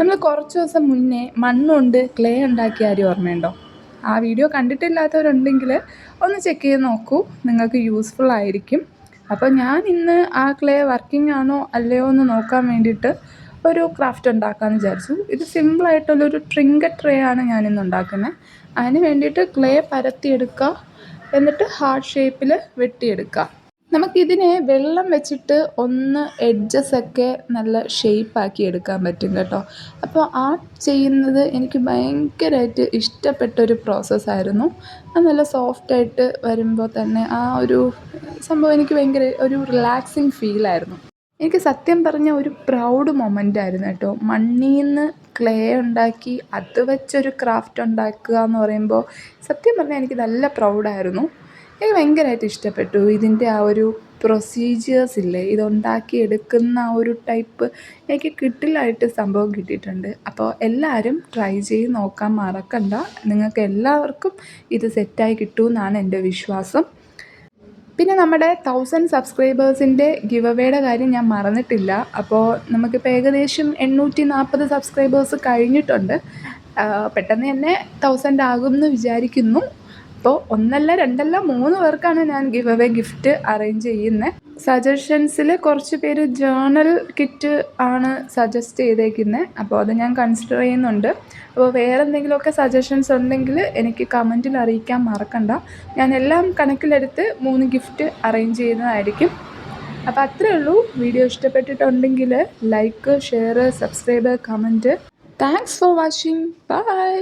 നമ്മൾ കുറച്ച് ദിവസം മുന്നേ മണ്ണുകൊണ്ട് ക്ലേ ഉണ്ടാക്കിയ ആരും ഓർമ്മയുണ്ടോ? ആ വീഡിയോ കണ്ടിട്ടില്ലാത്തവരുണ്ടെങ്കിൽ ഒന്ന് ചെക്ക് ചെയ്ത് നോക്കൂ, നിങ്ങൾക്ക് യൂസ്ഫുൾ ആയിരിക്കും. അപ്പോൾ ഞാൻ ഇന്ന് ആ ക്ലേ വർക്കിംഗ് ആണോ അല്ലയോ എന്ന് നോക്കാൻ വേണ്ടിയിട്ട് ഒരു ക്രാഫ്റ്റ് ഉണ്ടാക്കാമെന്ന് വിചാരിച്ചു. ഇത് സിമ്പിളായിട്ടുള്ളൊരു ട്രിങ്കറ്റ് ട്രേ ആണ് ഞാനിന്ന് ഉണ്ടാക്കുന്നത്. അതിന് വേണ്ടിയിട്ട് ക്ലേ പരത്തിയെടുക്കുക, എന്നിട്ട് ഹാർട്ട് ഷേപ്പിൽ വെട്ടിയെടുക്കുക. നമുക്കിതിനെ വെള്ളം വെച്ചിട്ട് ഒന്ന് എഡ്ജസൊക്കെ നല്ല ഷേപ്പാക്കി എടുക്കാൻ പറ്റും കേട്ടോ. അപ്പോൾ ചെയ്യുന്നത് എനിക്ക് ഭയങ്കരമായിട്ട് ഇഷ്ടപ്പെട്ടൊരു പ്രോസസ്സായിരുന്നു. അത് നല്ല സോഫ്റ്റായിട്ട് വരുമ്പോൾ തന്നെ ആ ഒരു സംഭവം എനിക്ക് ഭയങ്കര ഒരു റിലാക്സിങ് ഫീലായിരുന്നു. എനിക്ക് സത്യം പറഞ്ഞാൽ ഒരു പ്രൗഡ് മൊമെൻ്റായിരുന്നു കേട്ടോ. മണ്ണിൽ നിന്ന് ക്ലേ ഉണ്ടാക്കി അത് വെച്ചൊരു ക്രാഫ്റ്റ് ഉണ്ടാക്കുക എന്ന് പറയുമ്പോൾ സത്യം പറഞ്ഞാൽ എനിക്ക് നല്ല പ്രൗഡായിരുന്നു. എനിക്ക് ഭയങ്കരമായിട്ട് ഇഷ്ടപ്പെട്ടു ഇതിൻ്റെ ആ ഒരു പ്രൊസീജിയേഴ്സ് ഇല്ലേ, ഇതുണ്ടാക്കി എടുക്കുന്ന ആ ഒരു ടൈപ്പ് എനിക്ക് കിട്ടിലായിട്ട് സംഭവം കിട്ടിയിട്ടുണ്ട്. അപ്പോൾ എല്ലാവരും ട്രൈ ചെയ്ത് നോക്കാൻ മറക്കണ്ട. നിങ്ങൾക്ക് എല്ലാവർക്കും ഇത് സെറ്റായി കിട്ടുമെന്നാണ് എൻ്റെ വിശ്വാസം. പിന്നെ നമ്മുടെ 1000 സബ്സ്ക്രൈബേഴ്സിൻ്റെ ഗിവ് അവേയുടെ കാര്യം ഞാൻ മറന്നിട്ടില്ല. അപ്പോൾ നമുക്കിപ്പോൾ ഏകദേശം 840 സബ്സ്ക്രൈബേഴ്സ് കഴിഞ്ഞിട്ടുണ്ട്. പെട്ടെന്ന് തന്നെ 1000 ആകുമെന്ന് വിചാരിക്കുന്നു. അപ്പോൾ 1 അല്ല 2 അല്ല 3 പേർക്കാണ് ഞാൻ ഗിവ് അവേ ഗിഫ്റ്റ് അറേഞ്ച് ചെയ്യുന്നത്. സജഷൻസിൽ കുറച്ച് പേര് ജേർണൽ കിറ്റ് ആണ് സജസ്റ്റ് ചെയ്തേക്കുന്നത്. അപ്പോൾ അത് ഞാൻ കൺസിഡർ ചെയ്യുന്നുണ്ട്. അപ്പോൾ വേറെ എന്തെങ്കിലുമൊക്കെ സജഷൻസ് ഉണ്ടെങ്കിൽ എനിക്ക് കമൻറ്റിൽ അറിയിക്കാൻ മറക്കണ്ട. ഞാൻ എല്ലാം കണക്കിലെടുത്ത് 3 ഗിഫ്റ്റ് അറേഞ്ച് ചെയ്യുന്നതായിരിക്കും. അപ്പോൾ അത്രയേ ഉള്ളൂ. വീഡിയോ ഇഷ്ടപ്പെട്ടിട്ടുണ്ടെങ്കിൽ like, share, subscribe, comment. Thanks for watching. By.